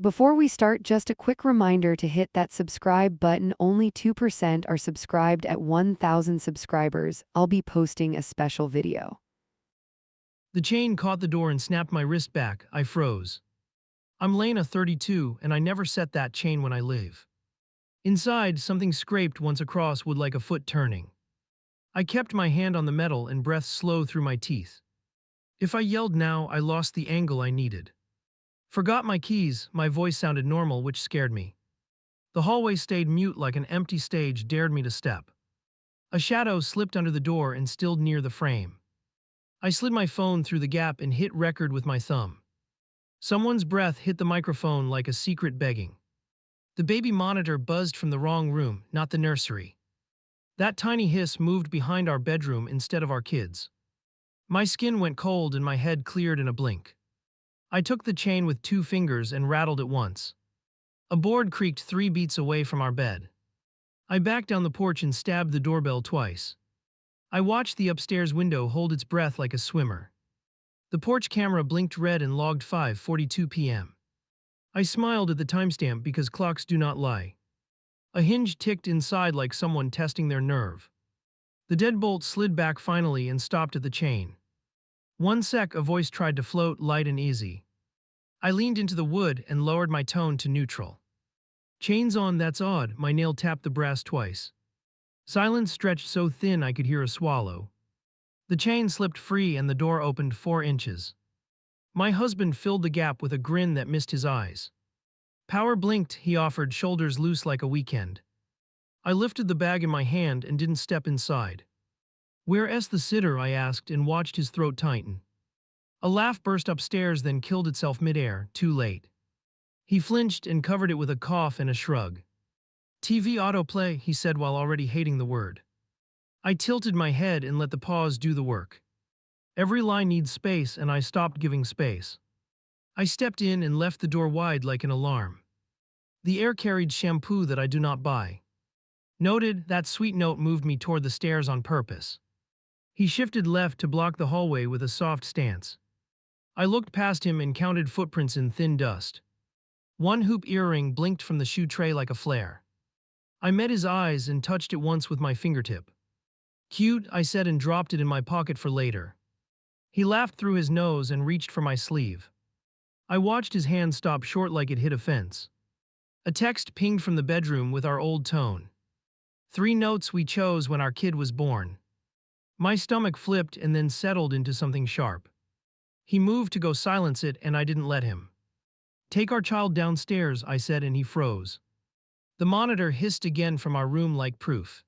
Before we start, just a quick reminder to hit that subscribe button. Only 2% are subscribed at 1,000 subscribers. I'll be posting a special video. The chain caught the door and snapped my wrist back. I froze. I'm Lena 32 and I never set that chain when I live. Inside, something scraped once across wood like a foot turning. I kept my hand on the metal and breath slow through my teeth. If I yelled now, I lost the angle I needed. Forgot my keys, my voice sounded normal, which scared me. The hallway stayed mute like an empty stage dared me to step. A shadow slipped under the door and stilled near the frame. I slid my phone through the gap and hit record with my thumb. Someone's breath hit the microphone like a secret begging. The baby monitor buzzed from the wrong room, not the nursery. That tiny hiss moved behind our bedroom instead of our kids. My skin went cold and my head cleared in a blink. I took the chain with 2 fingers and rattled it once. A board creaked 3 beats away from our bed. I backed down the porch and stabbed the doorbell twice. I watched the upstairs window hold its breath like a swimmer. The porch camera blinked red and logged 5:42 p.m. I smiled at the timestamp because clocks do not lie. A hinge ticked inside like someone testing their nerve. The deadbolt slid back finally and stopped at the chain. 1 sec, a voice tried to float light and easy. I leaned into the wood and lowered my tone to neutral. Chains on, that's odd. My nail tapped the brass twice. Silence stretched so thin I could hear a swallow. The chain slipped free and the door opened 4 inches. My husband filled the gap with a grin that missed his eyes. Power blinked, he offered, shoulders loose like a weekend. I lifted the bag in my hand and didn't step inside. "Where's the sitter?" I asked and watched his throat tighten. A laugh burst upstairs, then killed itself midair, too late. He flinched and covered it with a cough and a shrug. "TV autoplay," he said while already hating the word. I tilted my head and let the pause do the work. Every line needs space and I stopped giving space. I stepped in and left the door wide like an alarm. The air carried shampoo that I do not buy. Noted, that sweet note moved me toward the stairs on purpose. He shifted left to block the hallway with a soft stance. I looked past him and counted footprints in thin dust. 1 hoop earring blinked from the shoe tray like a flare. I met his eyes and touched it once with my fingertip. "Cute," I said and dropped it in my pocket for later. He laughed through his nose and reached for my sleeve. I watched his hand stop short like it hit a fence. A text pinged from the bedroom with our old tone. 3 notes we chose when our kid was born. My stomach flipped and then settled into something sharp. He moved to go silence it and I didn't let him. "Take our child downstairs," I said, and he froze. The monitor hissed again from our room like proof.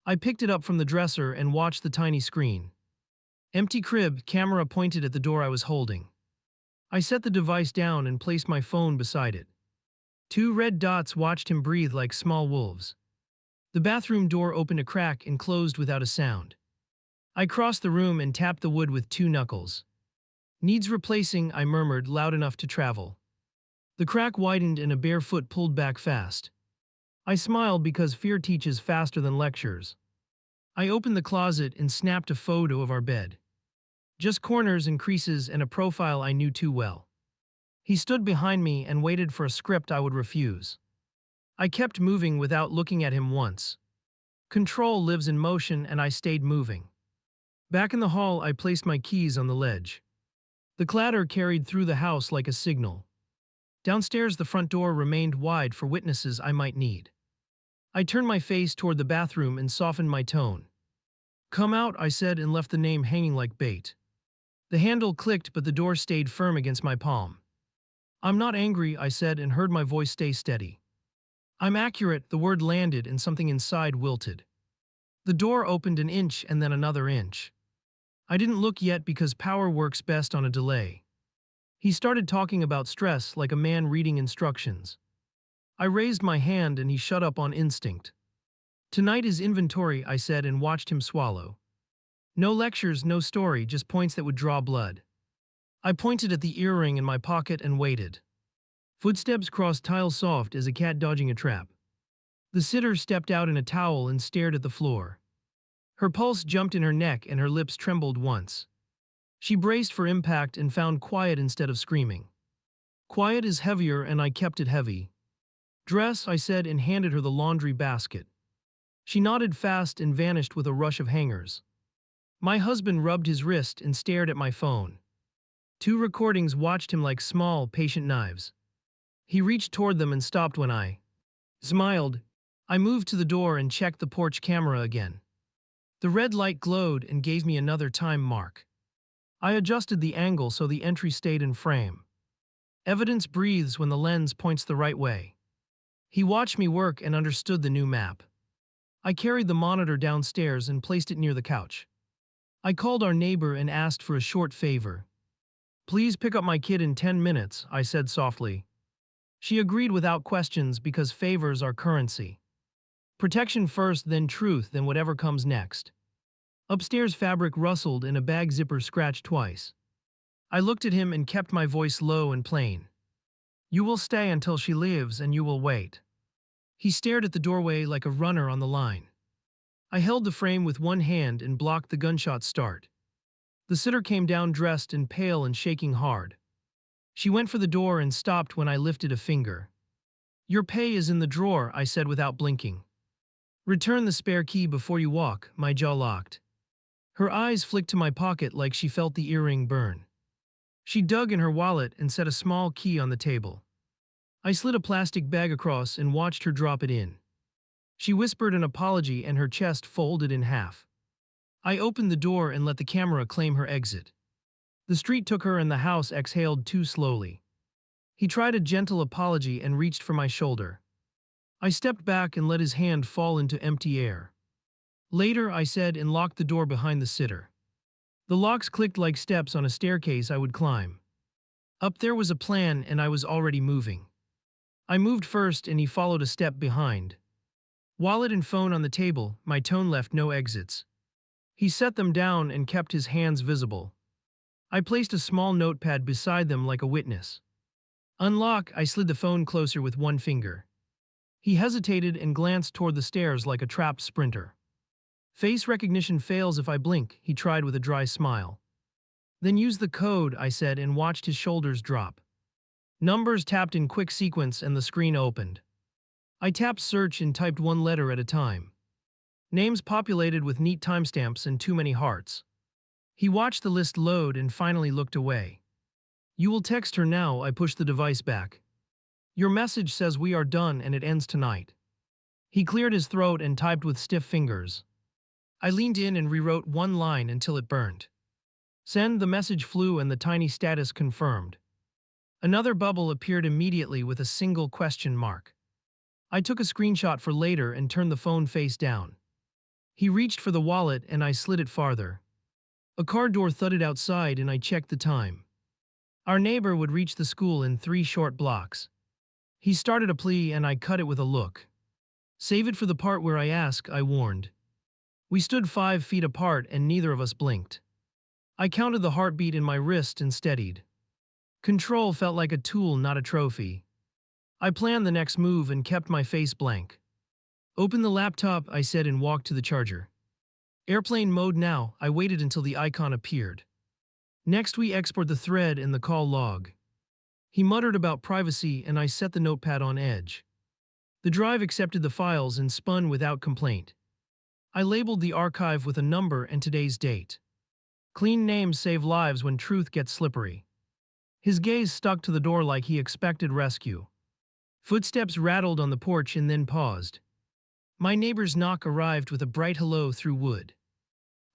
I picked it up from the dresser and watched the tiny screen. Empty crib, camera pointed at the door I was holding. I set the device down and placed my phone beside it. 2 red dots watched him breathe like small wolves. The bathroom door opened a crack and closed without a sound. I crossed the room and tapped the wood with 2 knuckles. "Needs replacing," I murmured, loud enough to travel. The crack widened and a bare foot pulled back fast. I smiled because fear teaches faster than lectures. I opened the closet and snapped a photo of our bed. Just corners and creases and a profile I knew too well. He stood behind me and waited for a script I would refuse. I kept moving without looking at him once. Control lives in motion and I stayed moving. Back in the hall, I placed my keys on the ledge. The clatter carried through the house like a signal. Downstairs, the front door remained wide for witnesses I might need. I turned my face toward the bathroom and softened my tone. "Come out," I said, and left the name hanging like bait. The handle clicked, but the door stayed firm against my palm. "I'm not angry," I said, and heard my voice stay steady. "I'm accurate." The word landed and something inside wilted. The door opened an inch and then another inch. I didn't look yet because power works best on a delay. He started talking about stress like a man reading instructions. I raised my hand and he shut up on instinct. "Tonight is inventory," I said, and watched him swallow. No lectures, no story, just points that would draw blood. I pointed at the earring in my pocket and waited. Footsteps crossed tile soft as a cat dodging a trap. The sitter stepped out in a towel and stared at the floor. Her pulse jumped in her neck and her lips trembled once. She braced for impact and found quiet instead of screaming. Quiet is heavier, and I kept it heavy. Dress, I said, and handed her the laundry basket. She nodded fast and vanished with a rush of hangers. My husband rubbed his wrist and stared at my phone. 2 recordings watched him like small, patient knives. He reached toward them and stopped when I smiled. I moved to the door and checked the porch camera again. The red light glowed and gave me another time mark. I adjusted the angle so the entry stayed in frame. Evidence breathes when the lens points the right way. He watched me work and understood the new map. I carried the monitor downstairs and placed it near the couch. I called our neighbor and asked for a short favor. "Please pick up my kid in 10 minutes, I said softly. She agreed without questions because favors are currency. Protection first, then truth, then whatever comes next. Upstairs fabric rustled and a bag zipper scratched twice. I looked at him and kept my voice low and plain. "You will stay until she leaves and you will wait." He stared at the doorway like a runner on the line. I held the frame with one hand and blocked the gunshot start. The sitter came down dressed and pale and shaking hard. She went for the door and stopped when I lifted a finger. "Your pay is in the drawer," I said without blinking. "Return the spare key before you walk." My jaw locked. Her eyes flicked to my pocket like she felt the earring burn. She dug in her wallet and set a small key on the table. I slid a plastic bag across and watched her drop it in. She whispered an apology and her chest folded in half. I opened the door and let the camera claim her exit. The street took her and the house exhaled too slowly. He tried a gentle apology and reached for my shoulder. I stepped back and let his hand fall into empty air. "Later," I said, and locked the door behind the sitter. The locks clicked like steps on a staircase I would climb. Up there was a plan and I was already moving. I moved first and he followed a step behind. Wallet and phone on the table, my tone left no exits. He set them down and kept his hands visible. I placed a small notepad beside them like a witness. "Unlock," I slid the phone closer with one finger. He hesitated and glanced toward the stairs like a trapped sprinter. "Face recognition fails if I blink," he tried with a dry smile. "Then use the code," I said, and watched his shoulders drop. Numbers tapped in quick sequence and the screen opened. I tapped search and typed one letter at a time. Names populated with neat timestamps and too many hearts. He watched the list load and finally looked away. "You will text her now," I pushed the device back. "Your message says we are done and it ends tonight." He cleared his throat and typed with stiff fingers. I leaned in and rewrote one line until it burned. "Send." The message flew and the tiny status confirmed. Another bubble appeared immediately with a single question mark. I took a screenshot for later and turned the phone face down. He reached for the wallet and I slid it farther. A car door thudded outside and I checked the time. Our neighbor would reach the school in 3 short blocks. He started a plea and I cut it with a look. "Save it for the part where I ask," I warned. We stood 5 feet apart and neither of us blinked. I counted the heartbeat in my wrist and steadied. Control felt like a tool, not a trophy. I planned the next move and kept my face blank. "Open the laptop," I said, and walked to the charger. "Airplane mode now." I waited until the icon appeared. "Next we export the thread and the call log." He muttered about privacy and I set the notepad on edge. The drive accepted the files and spun without complaint. I labeled the archive with a number and today's date. Clean names save lives when truth gets slippery. His gaze stuck to the door like he expected rescue. Footsteps rattled on the porch and then paused. My neighbor's knock arrived with a bright hello through wood.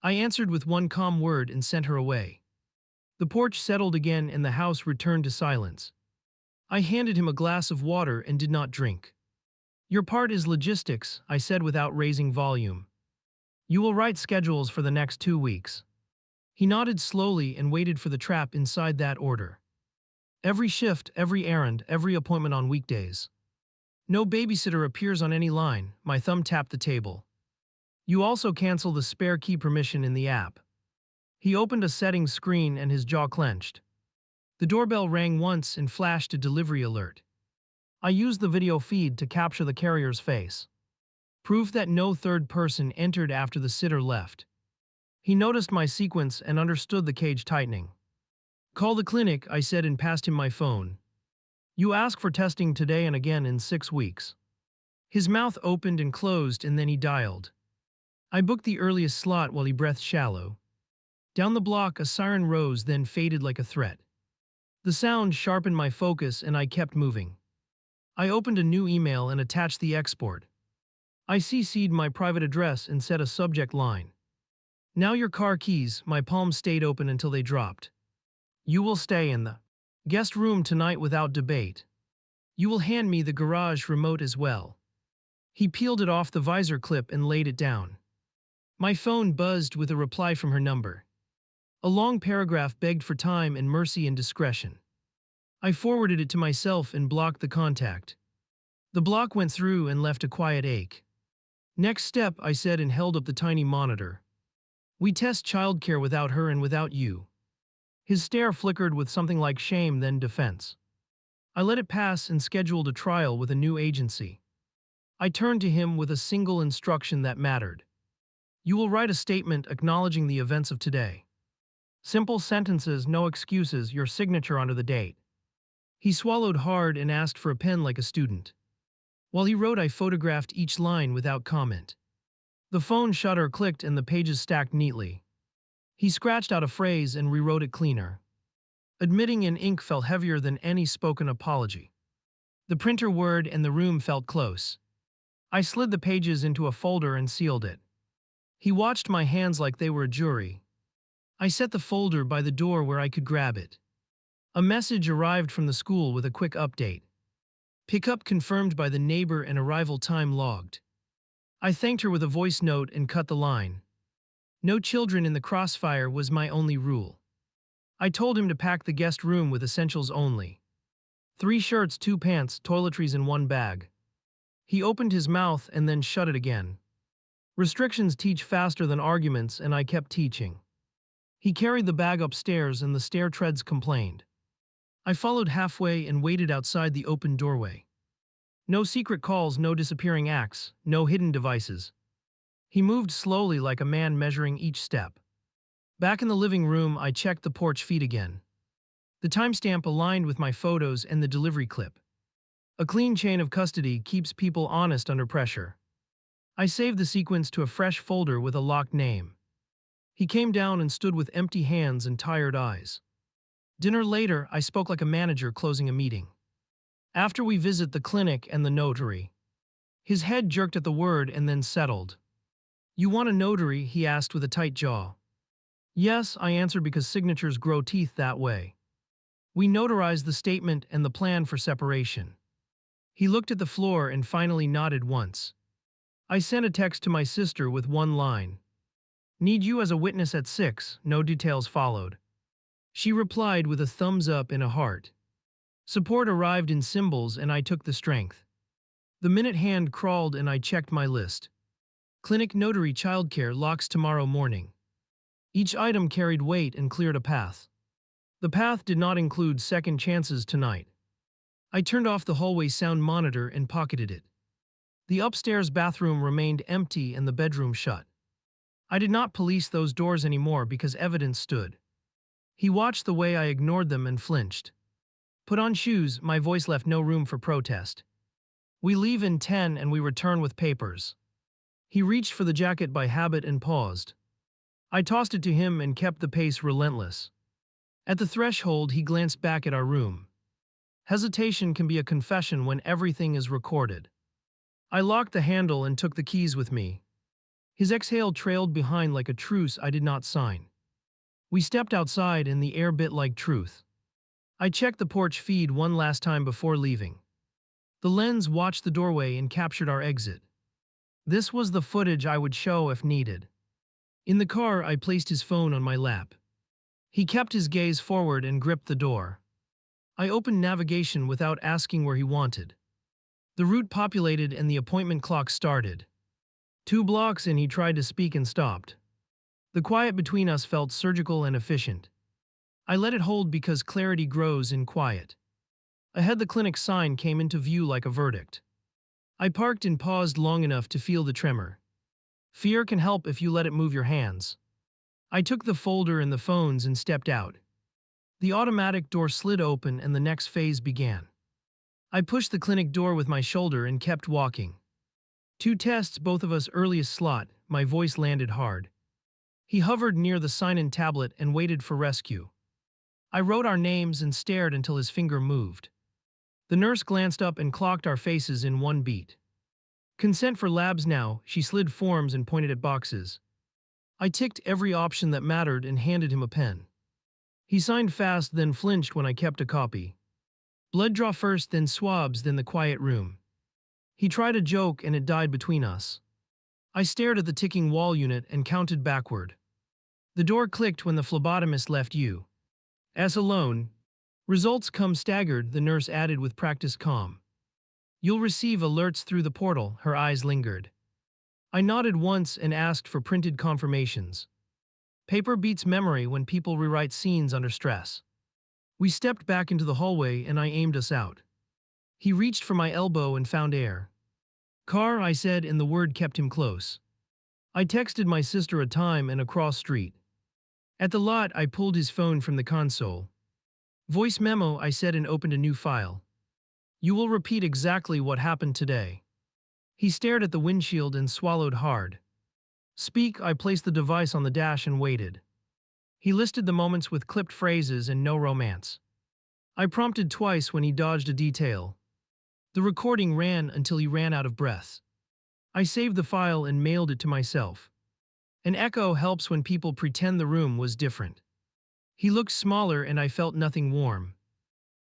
I answered with one calm word and sent her away. The porch settled again and the house returned to silence. I handed him a glass of water and did not drink. "Your part is logistics," I said without raising volume. "You will write schedules for the next 2 weeks." He nodded slowly and waited for the trap inside that order. "Every shift, every errand, every appointment on weekdays. No babysitter appears on any line." My thumb tapped the table. "You also cancel the spare key permission in the app." He opened a settings screen and his jaw clenched. The doorbell rang once and flashed a delivery alert. I used the video feed to capture the carrier's face. Proof that no third person entered after the sitter left. He noticed my sequence and understood the cage tightening. "Call the clinic," I said and passed him my phone. You ask for testing today and again in 6 weeks. His mouth opened and closed and then he dialed. I booked the earliest slot while he breathed shallow. Down the block, a siren rose, then faded like a threat. The sound sharpened my focus and I kept moving. I opened a new email and attached the export. I CC'd my private address and set a subject line. Now your car keys. My palms stayed open until they dropped. You will stay in the guest room tonight without debate. You will hand me the garage remote as well. He peeled it off the visor clip and laid it down. My phone buzzed with a reply from her number. A long paragraph begged for time and mercy and discretion. I forwarded it to myself and blocked the contact. The block went through and left a quiet ache. Next step, I said and held up the tiny monitor. We test childcare without her and without you. His stare flickered with something like shame, then defense. I let it pass and scheduled a trial with a new agency. I turned to him with a single instruction that mattered. You will write a statement acknowledging the events of today. Simple sentences, no excuses, your signature under the date. He swallowed hard and asked for a pen like a student. While he wrote, I photographed each line without comment. The phone shutter clicked and the pages stacked neatly. He scratched out a phrase and rewrote it cleaner. Admitting in ink felt heavier than any spoken apology. The printer whirred and the room felt close. I slid the pages into a folder and sealed it. He watched my hands like they were a jury. I set the folder by the door where I could grab it. A message arrived from the school with a quick update. Pickup confirmed by the neighbor and arrival time logged. I thanked her with a voice note and cut the line. No children in the crossfire was my only rule. I told him to pack the guest room with essentials only. 3 shirts, 2 pants, toiletries in 1 bag. He opened his mouth and then shut it again. Restrictions teach faster than arguments, and I kept teaching. He carried the bag upstairs and the stair treads complained. I followed halfway and waited outside the open doorway. No secret calls, no disappearing acts, no hidden devices. He moved slowly like a man measuring each step. Back in the living room, I checked the porch feed again. The timestamp aligned with my photos and the delivery clip. A clean chain of custody keeps people honest under pressure. I saved the sequence to a fresh folder with a locked name. He came down and stood with empty hands and tired eyes. Dinner later, I spoke like a manager closing a meeting. After we visit the clinic and the notary. His head jerked at the word and then settled. You want a notary? He asked with a tight jaw. Yes, I answered, because signatures grow teeth that way. We notarized the statement and the plan for separation. He looked at the floor and finally nodded once. I sent a text to my sister with 1 line. Need you as a witness at 6, no details followed. She replied with a thumbs up and a heart. Support arrived in symbols and I took the strength. The minute hand crawled and I checked my list. Clinic, notary, childcare, locks tomorrow morning. Each item carried weight and cleared a path. The path did not include second chances tonight. I turned off the hallway sound monitor and pocketed it. The upstairs bathroom remained empty and the bedroom shut. I did not police those doors anymore because evidence stood. He watched the way I ignored them and flinched. Put on shoes, my voice left no room for protest. We leave in 10 and we return with papers. He reached for the jacket by habit and paused. I tossed it to him and kept the pace relentless. At the threshold, he glanced back at our room. Hesitation can be a confession when everything is recorded. I locked the handle and took the keys with me. His exhale trailed behind like a truce I did not sign. We stepped outside and the air bit like truth. I checked the porch feed one last time before leaving. The lens watched the doorway and captured our exit. This was the footage I would show if needed. In the car, I placed his phone on my lap. He kept his gaze forward and gripped the door. I opened navigation without asking where he wanted. The route populated and the appointment clock started. 2 blocks in, he tried to speak and stopped. The quiet between us felt surgical and efficient. I let it hold because clarity grows in quiet. Ahead, the clinic sign came into view like a verdict. I parked and paused long enough to feel the tremor. Fear can help if you let it move your hands. I took the folder and the phones and stepped out. The automatic door slid open and the next phase began. I pushed the clinic door with my shoulder and kept walking. 2 tests, both of us earliest slot, my voice landed hard. He hovered near the sign-in tablet and waited for rescue. I wrote our names and stared until his finger moved. The nurse glanced up and clocked our faces in one beat. Consent for labs now, she slid forms and pointed at boxes. I ticked every option that mattered and handed him a pen. He signed fast, then flinched when I kept a copy. Blood draw first, then swabs, then the quiet room. He tried a joke and it died between us. I stared at the ticking wall unit and counted backward. The door clicked when the phlebotomist left U.S. alone. Results come staggered, the nurse added with practiced calm. You'll receive alerts through the portal, her eyes lingered. I nodded once and asked for printed confirmations. Paper beats memory when people rewrite scenes under stress. We stepped back into the hallway and I aimed us out. He reached for my elbow and found air. Car, I said, and the word kept him close. I texted my sister a time and a cross street. At the lot, I pulled his phone from the console. Voice memo, I said, and opened a new file. You will repeat exactly what happened today. He stared at the windshield and swallowed hard. Speak, I placed the device on the dash and waited. He listed the moments with clipped phrases and no romance. I prompted twice when he dodged a detail. The recording ran until he ran out of breath. I saved the file and mailed it to myself. An echo helps when people pretend the room was different. He looked smaller and I felt nothing warm.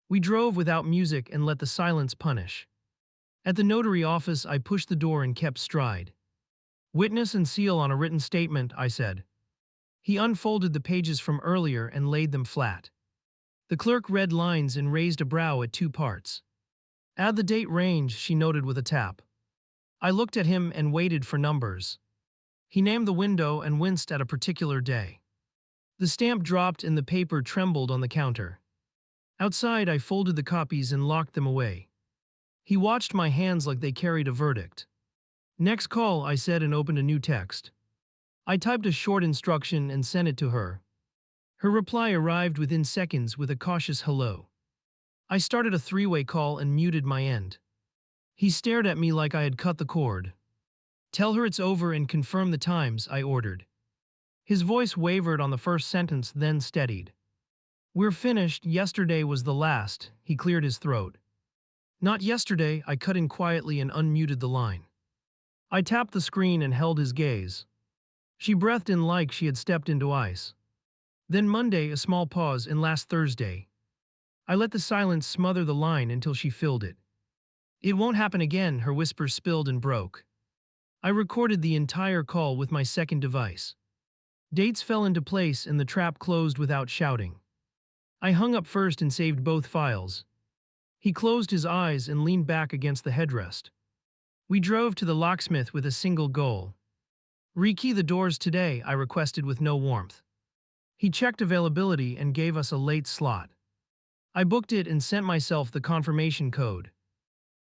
We drove without music and let the silence punish. At the notary office, I pushed the door and kept stride. Witness and seal on a written statement, I said. He unfolded the pages from earlier and laid them flat. The clerk read lines and raised a brow at 2 parts. Add the date range, she noted with a tap. I looked at him and waited for numbers. He named the window and winced at a particular day. The stamp dropped and the paper trembled on the counter. Outside, I folded the copies and locked them away. He watched my hands like they carried a verdict. Next call, I said, and opened a new text. I typed a short instruction and sent it to her. Her reply arrived within seconds with a cautious hello. I started a 3-way call and muted my end. He stared at me like I had cut the cord. Tell her it's over and confirm the times, I ordered. His voice wavered on the first sentence, then steadied. We're finished, yesterday was the last, he cleared his throat. Not yesterday, I cut in quietly and unmuted the line. I tapped the screen and held his gaze. She breathed in like she had stepped into ice. Then Monday, a small pause, and last Thursday. I let the silence smother the line until she filled it. It won't happen again, her whisper spilled and broke. I recorded the entire call with my second device. Dates fell into place and the trap closed without shouting. I hung up first and saved both files. He closed his eyes and leaned back against the headrest. We drove to the locksmith with a single goal. Rekey the doors today, I requested with no warmth. He checked availability and gave us a late slot. I booked it and sent myself the confirmation code.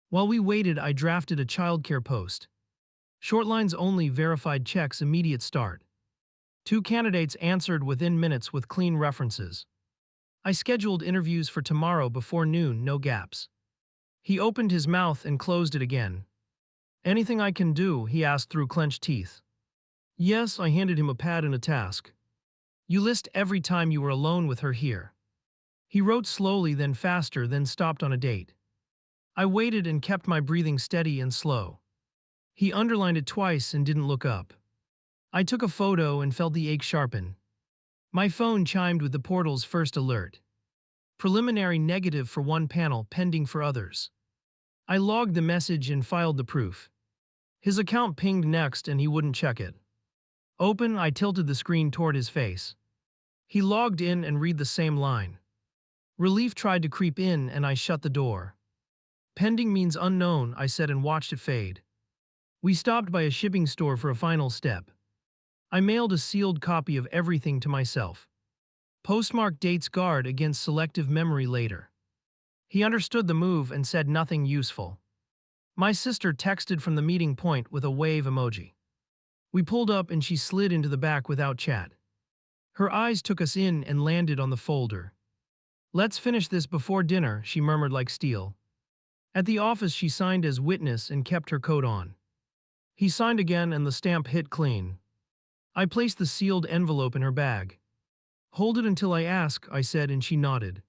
While we waited, I drafted a childcare post. Short lines only, verified checks, immediate start. 2 candidates answered within minutes with clean references. I scheduled interviews for tomorrow before noon, no gaps. He opened his mouth and closed it again. Anything I can do, he asked through clenched teeth. Yes, I handed him a pad and a task. You list every time you were alone with her here. He wrote slowly, then faster, then stopped on a date. I waited and kept my breathing steady and slow. He underlined it twice and didn't look up. I took a photo and felt the ache sharpen. My phone chimed with the portal's first alert. Preliminary negative for one panel, pending for others. I logged the message and filed the proof. His account pinged next and he wouldn't check it. Open, I tilted the screen toward his face. He logged in and read the same line. Relief tried to creep in and I shut the door. Pending means unknown, I said and watched it fade. We stopped by a shipping store for a final step. I mailed a sealed copy of everything to myself. Postmark dates guard against selective memory later. He understood the move and said nothing useful. My sister texted from the meeting point with a wave emoji. We pulled up and she slid into the back without chat. Her eyes took us in and landed on the folder. Let's finish this before dinner, she murmured like steel. At the office, she signed as witness and kept her coat on. He signed again and the stamp hit clean. I placed the sealed envelope in her bag. "Hold it until I ask," I said, and she nodded.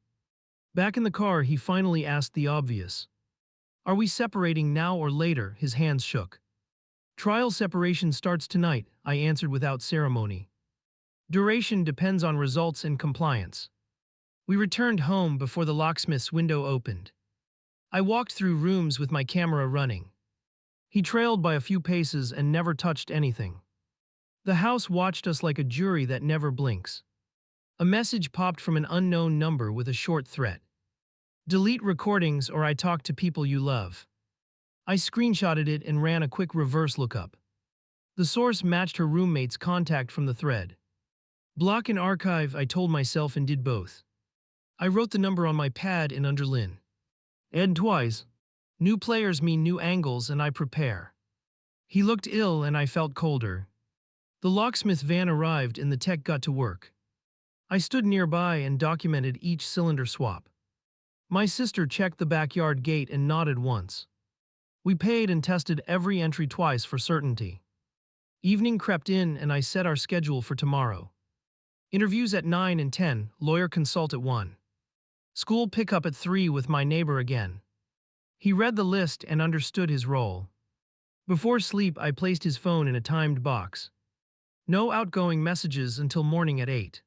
Back in the car, he finally asked the obvious. "Are we separating now or later?" His hands shook. "Trial separation starts tonight," I answered without ceremony. "Duration depends on results and compliance." We returned home before the locksmith's window opened. I walked through rooms with my camera running. He trailed by a few paces and never touched anything. The house watched us like a jury that never blinks. A message popped from an unknown number with a short threat. "Delete recordings or I talk to people you love." I screenshotted it and ran a quick reverse lookup. The source matched her roommate's contact from the thread. "Block and archive," I told myself, and did both. I wrote the number on my pad and underline. "Ed twice. New players mean new angles, and I prepare." He looked ill and I felt colder. The locksmith van arrived and the tech got to work. I stood nearby and documented each cylinder swap. My sister checked the backyard gate and nodded once. We paid and tested every entry twice for certainty. Evening crept in and I set our schedule for tomorrow. Interviews at 9 and 10, lawyer consult at 1. School pickup at 3 with my neighbor again. He read the list and understood his role. Before sleep, I placed his phone in a timed box. No outgoing messages until morning at 8.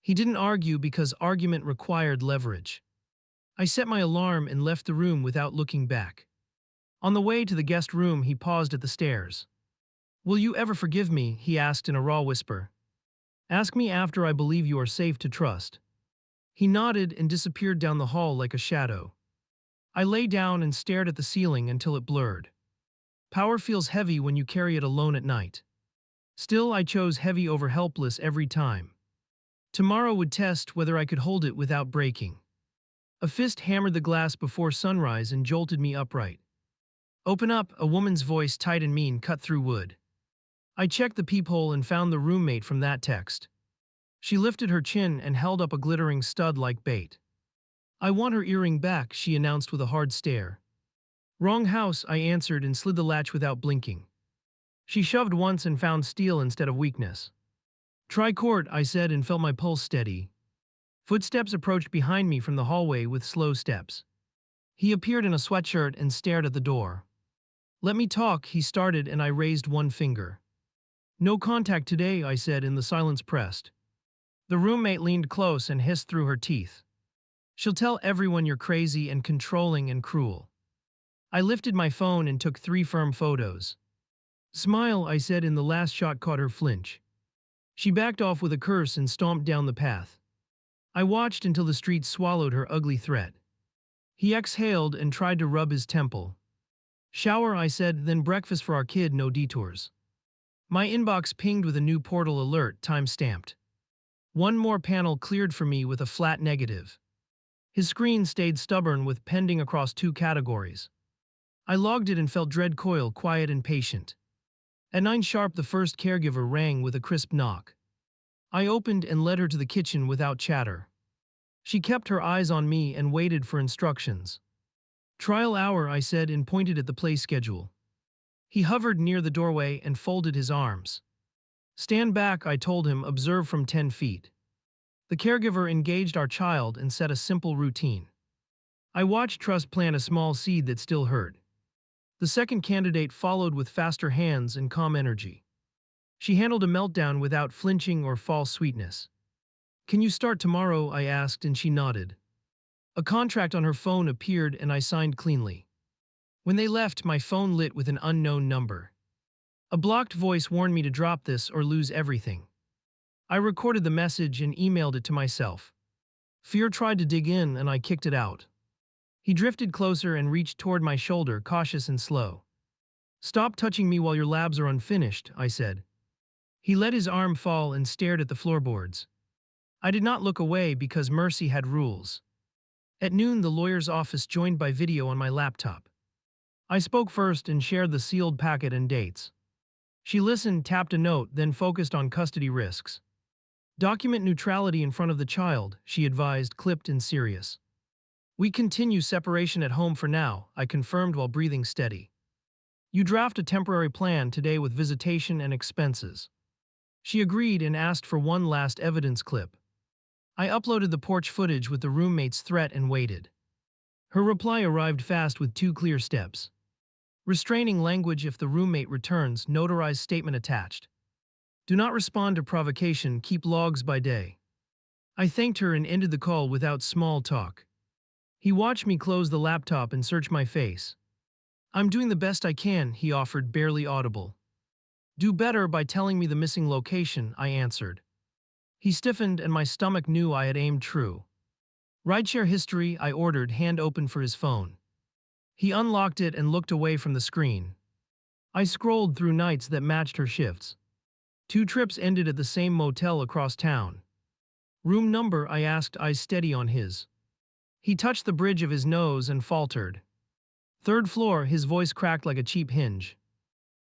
He didn't argue because argument required leverage. I set my alarm and left the room without looking back. On the way to the guest room, he paused at the stairs. "Will you ever forgive me?" he asked in a raw whisper. "Ask me after I believe you are safe to trust." He nodded and disappeared down the hall like a shadow. I lay down and stared at the ceiling until it blurred. Power feels heavy when you carry it alone at night. Still, I chose heavy over helpless every time. Tomorrow would test whether I could hold it without breaking. A fist hammered the glass before sunrise and jolted me upright. "Open up," a woman's voice, tight and mean, cut through wood. I checked the peephole and found the roommate from that text. She lifted her chin and held up a glittering stud like bait. "I want her earring back," she announced with a hard stare. "Wrong house," I answered and slid the latch without blinking. She shoved once and found steel instead of weakness. "Try court," I said, and felt my pulse steady. Footsteps approached behind me from the hallway with slow steps. He appeared in a sweatshirt and stared at the door. "Let me talk," he started, and I raised one finger. "No contact today," I said, and the silence pressed. The roommate leaned close and hissed through her teeth. "She'll tell everyone you're crazy and controlling and cruel." I lifted my phone and took 3 firm photos. "Smile," I said, and the last shot caught her flinch. She backed off with a curse and stomped down the path. I watched until the street swallowed her ugly threat. He exhaled and tried to rub his temple. "Shower," I said, "then breakfast for our kid, no detours." My inbox pinged with a new portal alert, time-stamped. One more panel cleared for me with a flat negative. His screen stayed stubborn with pending across 2 categories. I logged it and felt dread coil, quiet and patient. At 9 sharp, the first caregiver rang with a crisp knock. I opened and led her to the kitchen without chatter. She kept her eyes on me and waited for instructions. "Trial hour," I said, and pointed at the play schedule. He hovered near the doorway and folded his arms. "Stand back," I told him, "observe from 10 feet. The caregiver engaged our child and set a simple routine. I watched trust plant a small seed that still hurt. The second candidate followed with faster hands and calm energy. She handled a meltdown without flinching or false sweetness. "Can you start tomorrow?" I asked, and she nodded. A contract on her phone appeared and I signed cleanly. When they left, my phone lit with an unknown number. A blocked voice warned me to drop this or lose everything. I recorded the message and emailed it to myself. Fear tried to dig in and I kicked it out. He drifted closer and reached toward my shoulder, cautious and slow. "Stop touching me while your labs are unfinished," I said. He let his arm fall and stared at the floorboards. I did not look away because mercy had rules. At noon, the lawyer's office joined by video on my laptop. I spoke first and shared the sealed packet and dates. She listened, tapped a note, then focused on custody risks. "Document neutrality in front of the child," she advised, clipped and serious. We continue separation at home for now, I confirmed while breathing steady. You draft a temporary plan today with visitation and expenses. She agreed and asked for one last evidence clip. I uploaded the porch footage with the roommate's threat and waited. Her reply arrived fast with 2 clear steps. Restraining language if the roommate returns, notarized statement attached. Do not respond to provocation, keep logs by day. I thanked her and ended the call without small talk. He watched me close the laptop and search my face. I'm doing the best I can, he offered, barely audible. Do better by telling me the missing location, I answered. He stiffened and my stomach knew I had aimed true. Rideshare history, I ordered, hand open for his phone. He unlocked it and looked away from the screen. I scrolled through nights that matched her shifts. 2 trips ended at the same motel across town. Room number, I asked, eyes steady on his. He touched the bridge of his nose and faltered. 3rd floor, his voice cracked like a cheap hinge.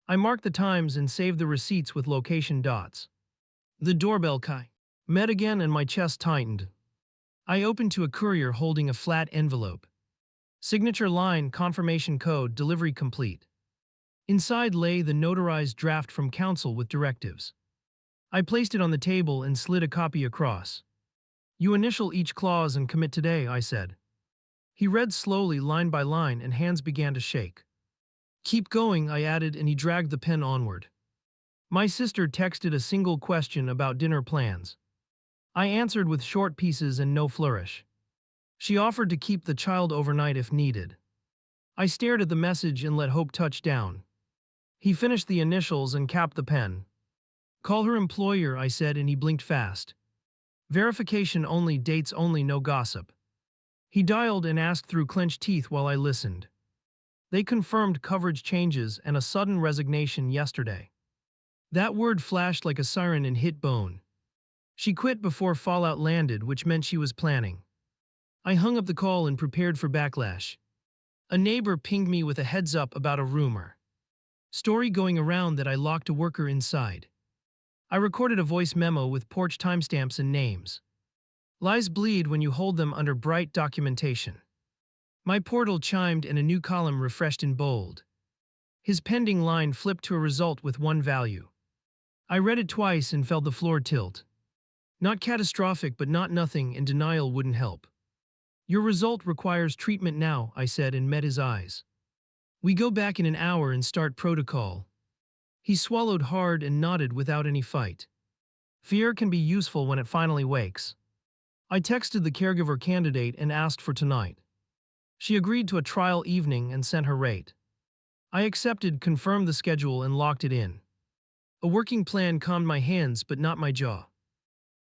I marked the times and saved the receipts with location dots. The doorbell met again and my chest tightened. I opened to a courier holding a flat envelope. Signature line, confirmation code, delivery complete. Inside lay the notarized draft from counsel with directives. I placed it on the table and slid a copy across. You initial each clause and commit today, I said. He read slowly, line by line, and hands began to shake. Keep going, I added, and he dragged the pen onward. My sister texted a single question about dinner plans. I answered with short pieces and no flourish. She offered to keep the child overnight if needed. I stared at the message and let hope touch down. He finished the initials and capped the pen. Call her employer, I said, and he blinked fast. Verification only, dates only, no gossip. He dialed and asked through clenched teeth while I listened. They confirmed coverage changes and a sudden resignation yesterday. That word flashed like a siren and hit bone. She quit before fallout landed, which meant she was planning. I hung up the call and prepared for backlash. A neighbor pinged me with a heads up about a rumor. Story going around that I locked a worker inside. I recorded a voice memo with porch timestamps and names. Lies bleed when you hold them under bright documentation. My portal chimed and a new column refreshed in bold. His pending line flipped to a result with 1 value. I read it twice and felt the floor tilt. Not catastrophic, but not nothing, and denial wouldn't help. Your result requires treatment now, I said and met his eyes. We go back in an hour and start protocol. He swallowed hard and nodded without any fight. Fear can be useful when it finally wakes. I texted the caregiver candidate and asked for tonight. She agreed to a trial evening and sent her rate. I accepted, confirmed the schedule, and locked it in. A working plan calmed my hands but not my jaw.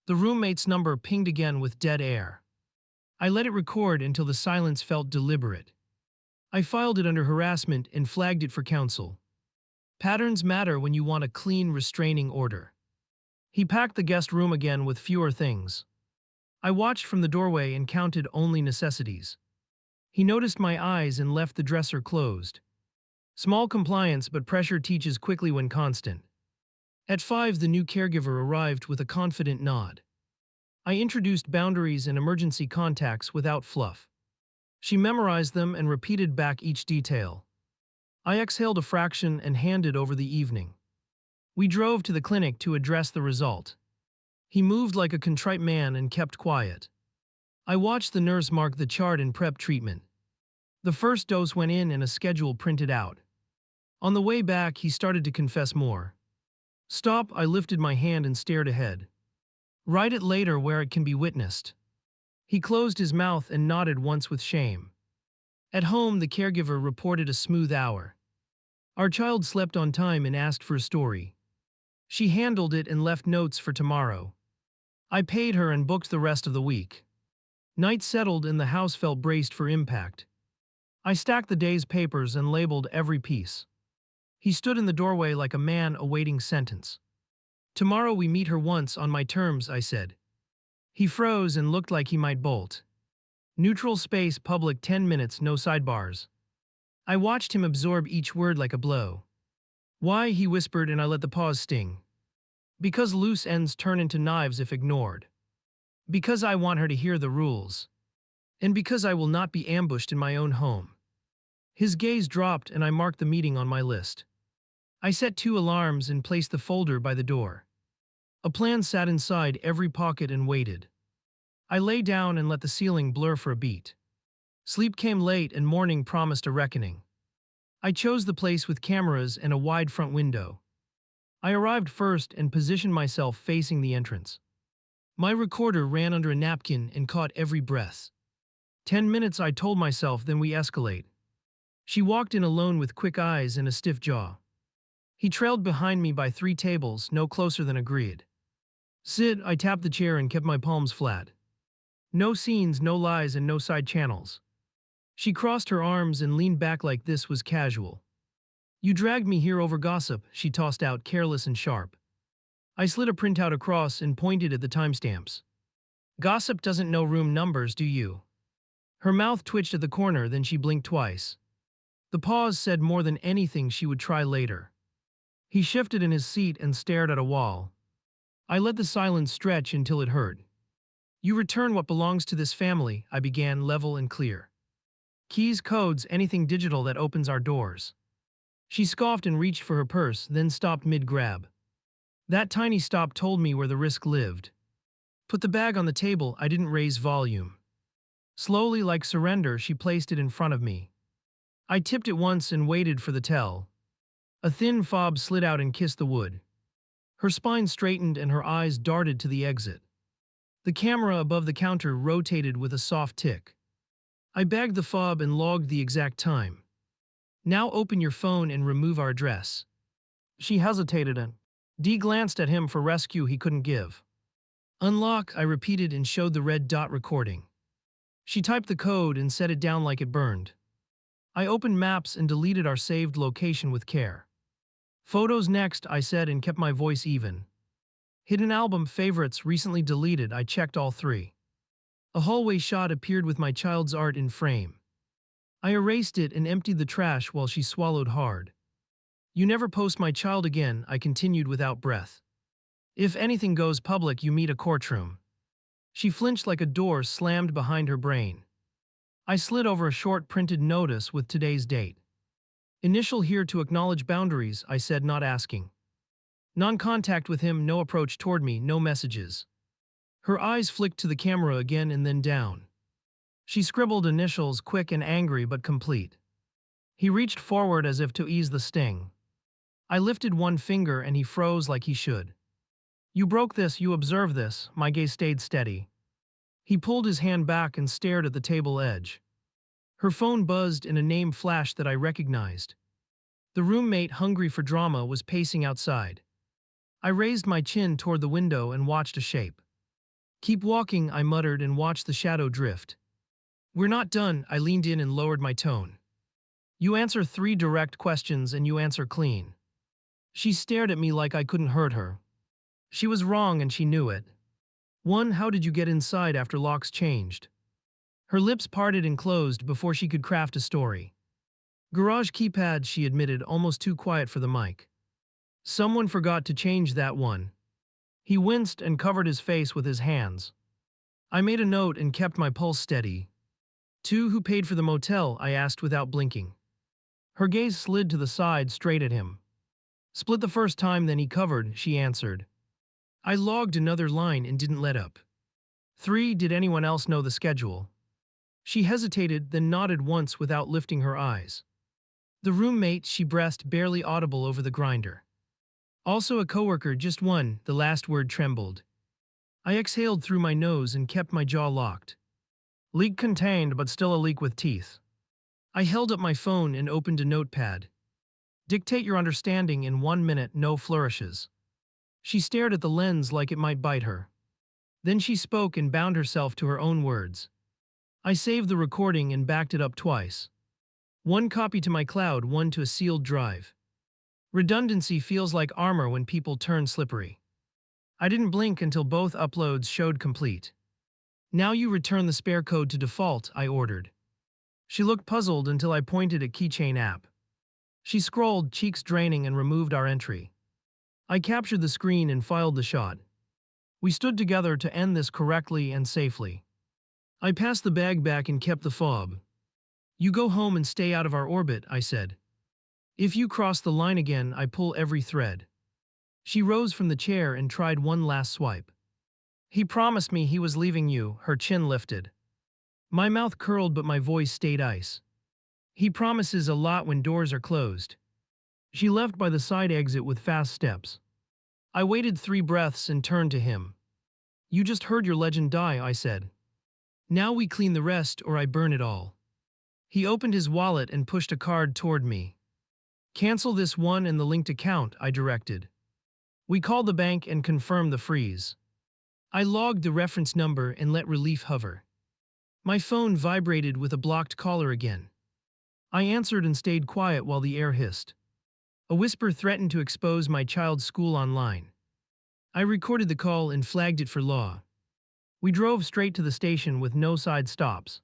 The roommate's number pinged again with dead air. I let it record until the silence felt deliberate. I filed it under harassment and flagged it for counsel. Patterns matter when you want a clean, restraining order. He packed the guest room again with fewer things. I watched from the doorway and counted only necessities. He noticed my eyes and left the dresser closed. Small compliance, but pressure teaches quickly when constant. At 5, the new caregiver arrived with a confident nod. I introduced boundaries and emergency contacts without fluff. She memorized them and repeated back each detail. I exhaled a fraction and handed over the evening. We drove to the clinic to address the result. He moved like a contrite man and kept quiet. I watched the nurse mark the chart and prep treatment. The first dose went in and a schedule printed out. On the way back, he started to confess more. Stop, I lifted my hand and stared ahead. Write it later where it can be witnessed. He closed his mouth and nodded once with shame. At home, the caregiver reported a smooth hour. Our child slept on time and asked for a story. She handled it and left notes for tomorrow. I paid her and booked the rest of the week. Night settled and the house felt braced for impact. I stacked the day's papers and labeled every piece. He stood in the doorway like a man awaiting sentence. Tomorrow we meet her once on my terms, I said. He froze and looked like he might bolt. Neutral space, public, 10 minutes, no sidebars. I watched him absorb each word like a blow. Why, he whispered, and I let the pause sting. Because loose ends turn into knives if ignored. Because I want her to hear the rules. And because I will not be ambushed in my own home. His gaze dropped and I marked the meeting on my list. I set 2 alarms and placed the folder by the door. A plan sat inside every pocket and waited. I lay down and let the ceiling blur for a beat. Sleep came late and morning promised a reckoning. I chose the place with cameras and a wide front window. I arrived first and positioned myself facing the entrance. My recorder ran under a napkin and caught every breath. 10 minutes, I told myself, then we escalate. She walked in alone with quick eyes and a stiff jaw. He trailed behind me by 3 tables, no closer than agreed. Sit, I tapped the chair and kept my palms flat. No scenes, no lies, and no side channels. She crossed her arms and leaned back like this was casual. You dragged me here over gossip, she tossed out, careless and sharp. I slid a printout across and pointed at the timestamps. Gossip doesn't know room numbers, do you? Her mouth twitched at the corner, then she blinked twice. The pause said more than anything she would try later. He shifted in his seat and stared at a wall. I let the silence stretch until it hurt. You return what belongs to this family, I began, level and clear. Keys, codes, anything digital that opens our doors. She scoffed and reached for her purse, then stopped mid-grab. That tiny stop told me where the risk lived. Put the bag on the table, I didn't raise volume. Slowly, like surrender, she placed it in front of me. I tipped it once and waited for the tell. A thin fob slid out and kissed the wood. Her spine straightened and her eyes darted to the exit. The camera above the counter rotated with a soft tick. I bagged the fob and logged the exact time. Now open your phone and remove our address. She hesitated and D glanced at him for rescue he couldn't give. Unlock, I repeated and showed the red dot recording. She typed the code and set it down like it burned. I opened maps and deleted our saved location with care. Photos next, I said and kept my voice even. Hidden album favorites recently deleted, I checked all 3. A hallway shot appeared with my child's art in frame. I erased it and emptied the trash while she swallowed hard. You never post my child again, I continued without breath. If anything goes public, you meet a courtroom. She flinched like a door slammed behind her brain. I slid over a short printed notice with today's date. Initial here to acknowledge boundaries, I said, not asking. Non-contact with him, no approach toward me, no messages. Her eyes flicked to the camera again and then down. She scribbled initials, quick and angry but complete. He reached forward as if to ease the sting. I lifted one finger and he froze like he should. You broke this, you observe this, my gaze stayed steady. He pulled his hand back and stared at the table edge. Her phone buzzed and a name flashed that I recognized. The roommate, hungry for drama, was pacing outside. I raised my chin toward the window and watched a shape. Keep walking, I muttered and watched the shadow drift. We're not done, I leaned in and lowered my tone. You answer 3 direct questions and you answer clean. She stared at me like I couldn't hurt her. She was wrong and she knew it. 1. How did you get inside after locks changed? Her lips parted and closed before she could craft a story. Garage keypad, she admitted, almost too quiet for the mic. Someone forgot to change that one. He winced and covered his face with his hands. I made a note and kept my pulse steady. 2. Who paid for the motel? I asked without blinking. Her gaze slid to the side, straight at him. Split the first time, then he covered, she answered. I logged another line and didn't let up. 3. Did anyone else know the schedule? She hesitated, then nodded once without lifting her eyes. The roommate, she breathed, barely audible over the grinder. Also a coworker, just one, the last word trembled. I exhaled through my nose and kept my jaw locked. Leak contained, but still a leak with teeth. I held up my phone and opened a notepad. Dictate your understanding in 1 minute, no flourishes. She stared at the lens like it might bite her. Then she spoke and bound herself to her own words. I saved the recording and backed it up twice. 1 copy to my cloud, 1 to a sealed drive. Redundancy feels like armor when people turn slippery. I didn't blink until both uploads showed complete. Now you return the spare code to default, I ordered. She looked puzzled until I pointed at Keychain app. She scrolled, cheeks draining, and removed our entry. I captured the screen and filed the shot. We stood together to end this correctly and safely. I passed the bag back and kept the fob. You go home and stay out of our orbit, I said. If you cross the line again, I pull every thread. She rose from the chair and tried one last swipe. He promised me he was leaving you, her chin lifted. My mouth curled but my voice stayed ice. He promises a lot when doors are closed. She left by the side exit with fast steps. I waited 3 breaths and turned to him. You just heard your legend die, I said. Now we clean the rest or I burn it all. He opened his wallet and pushed a card toward me. Cancel this one and the linked account, I directed. We called the bank and confirmed the freeze. I logged the reference number and let relief hover. My phone vibrated with a blocked caller again. I answered and stayed quiet while the air hissed. A whisper threatened to expose my child's school online. I recorded the call and flagged it for law. We drove straight to the station with no side stops.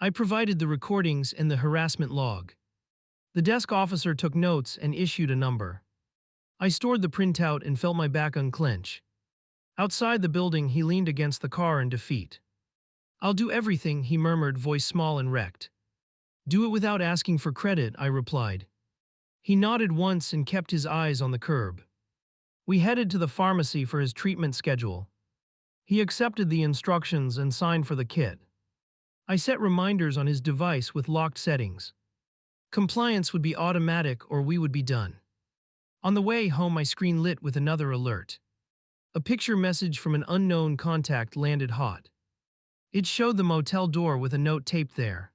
I provided the recordings and the harassment log. The desk officer took notes and issued a number. I stored the printout and felt my back unclench. Outside the building, he leaned against the car in defeat. I'll do everything, he murmured, voice small and wrecked. Do it without asking for credit, I replied. He nodded once and kept his eyes on the curb. We headed to the pharmacy for his treatment schedule. He accepted the instructions and signed for the kit. I set reminders on his device with locked settings. Compliance would be automatic or we would be done. On the way home, my screen lit with another alert. A picture message from an unknown contact landed hot. It showed the motel door with a note taped there.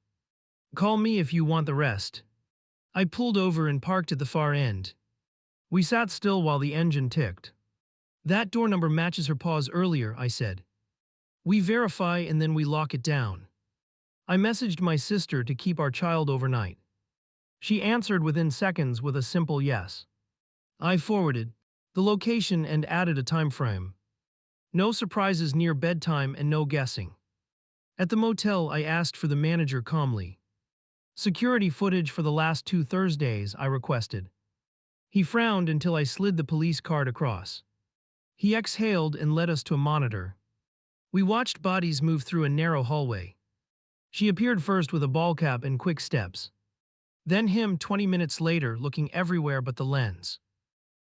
Call me if you want the rest. I pulled over and parked at the far end. We sat still while the engine ticked. That door number matches her pause earlier, I said. We verify and then we lock it down. I messaged my sister to keep our child overnight. She answered within seconds with a simple yes. I forwarded the location and added a time frame. No surprises near bedtime and no guessing. At the motel, I asked for the manager calmly. Security footage for the last 2 Thursdays, I requested. He frowned until I slid the police card across. He exhaled and led us to a monitor. We watched bodies move through a narrow hallway. She appeared first with a ball cap and quick steps. Then him 20 minutes later, looking everywhere but the lens.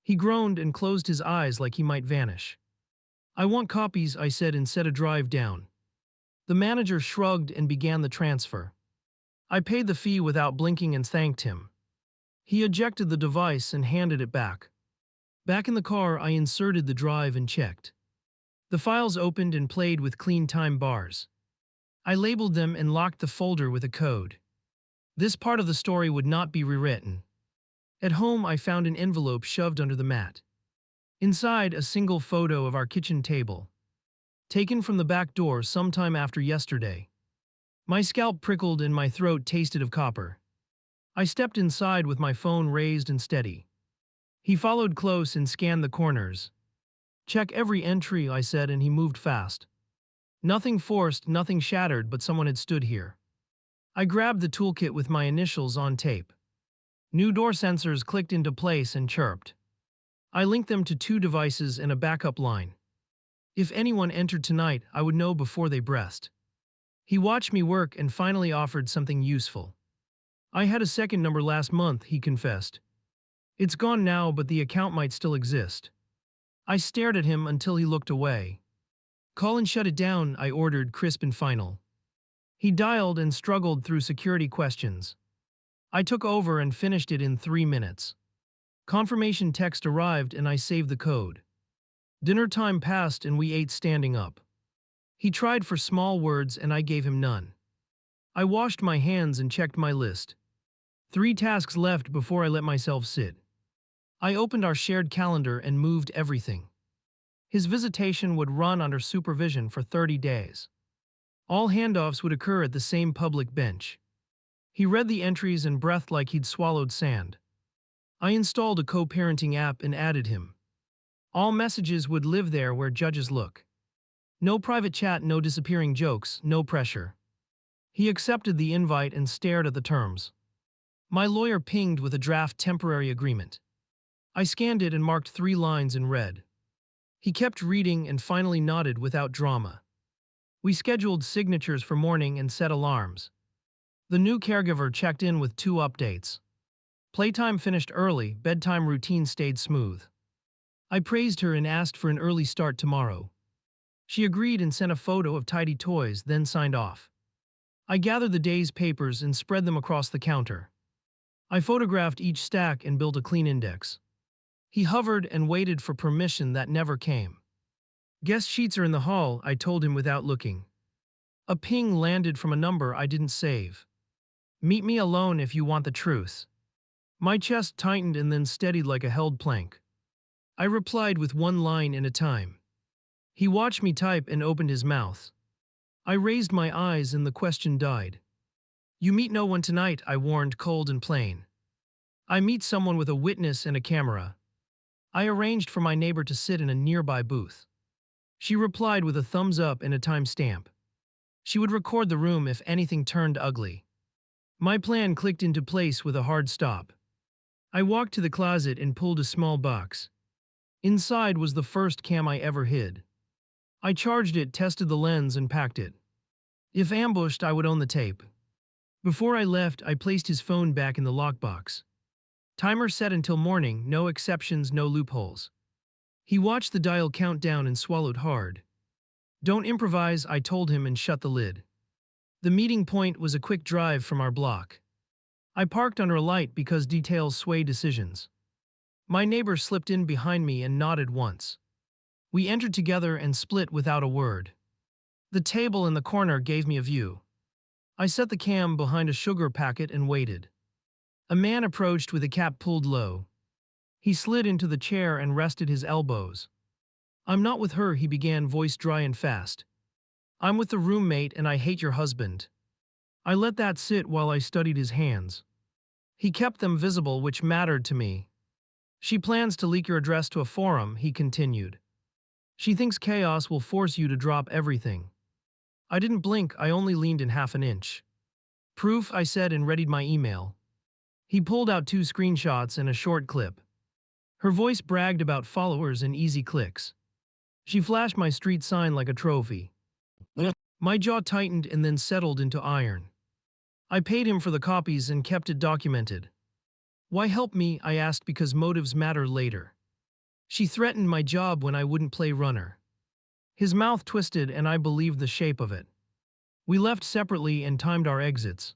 He groaned and closed his eyes like he might vanish. I want copies, I said, and set a drive down. The manager shrugged and began the transfer. I paid the fee without blinking and thanked him. He ejected the device and handed it back. Back in the car, I inserted the drive and checked. The files opened and played with clean time bars. I labeled them and locked the folder with a code. This part of the story would not be rewritten. At home, I found an envelope shoved under the mat. Inside, a single photo of our kitchen table. Taken from the back door sometime after yesterday. My scalp prickled and my throat tasted of copper. I stepped inside with my phone raised and steady. He followed close and scanned the corners. Check every entry, I said, and he moved fast. Nothing forced, nothing shattered, but someone had stood here. I grabbed the toolkit with my initials on tape. New door sensors clicked into place and chirped. I linked them to 2 devices and a backup line. If anyone entered tonight, I would know before they breathed. He watched me work and finally offered something useful. I had a second number last month, he confessed. It's gone now, but the account might still exist. I stared at him until he looked away. Call and shut it down, I ordered, crisp and final. He dialed and struggled through security questions. I took over and finished it in 3 minutes. Confirmation text arrived and I saved the code. Dinner time passed and we ate standing up. He tried for small words and I gave him none. I washed my hands and checked my list. 3 tasks left before I let myself sit. I opened our shared calendar and moved everything. His visitation would run under supervision for 30 days. All handoffs would occur at the same public bench. He read the entries and breathed like he'd swallowed sand. I installed a co-parenting app and added him. All messages would live there where judges look. No private chat, no disappearing jokes, no pressure. He accepted the invite and stared at the terms. My lawyer pinged with a draft temporary agreement. I scanned it and marked 3 lines in red. He kept reading and finally nodded without drama. We scheduled signatures for morning and set alarms. The new caregiver checked in with 2 updates. Playtime finished early, bedtime routine stayed smooth. I praised her and asked for an early start tomorrow. She agreed and sent a photo of tidy toys, then signed off. I gathered the day's papers and spread them across the counter. I photographed each stack and built a clean index. He hovered and waited for permission that never came. Guest sheets are in the hall, I told him without looking. A ping landed from a number I didn't save. Meet me alone if you want the truth. My chest tightened and then steadied like a held plank. I replied with one line at a time. He watched me type and opened his mouth. I raised my eyes and the question died. You meet no one tonight, I warned, cold and plain. I meet someone with a witness and a camera. I arranged for my neighbor to sit in a nearby booth. She replied with a thumbs up and a timestamp. She would record the room if anything turned ugly. My plan clicked into place with a hard stop. I walked to the closet and pulled a small box. Inside was the first cam I ever hid. I charged it, tested the lens, and packed it. If ambushed, I would own the tape. Before I left, I placed his phone back in the lockbox. Timer set until morning, no exceptions, no loopholes. He watched the dial count down and swallowed hard. Don't improvise, I told him and shut the lid. The meeting point was a quick drive from our block. I parked under a light because details sway decisions. My neighbor slipped in behind me and nodded once. We entered together and split without a word. The table in the corner gave me a view. I set the cam behind a sugar packet and waited. A man approached with a cap pulled low. He slid into the chair and rested his elbows. I'm not with her, he began, voice dry and fast. I'm with the roommate and I hate your husband. I let that sit while I studied his hands. He kept them visible, which mattered to me. She plans to leak your address to a forum, he continued. She thinks chaos will force you to drop everything. I didn't blink, I only leaned in half an inch. Proof, I said and readied my email. He pulled out 2 screenshots and a short clip. Her voice bragged about followers and easy clicks. She flashed my street sign like a trophy. My jaw tightened and then settled into iron. I paid him for the copies and kept it documented. Why help me, I asked, because motives matter later. She threatened my job when I wouldn't play runner. His mouth twisted and I believed the shape of it. We left separately and timed our exits.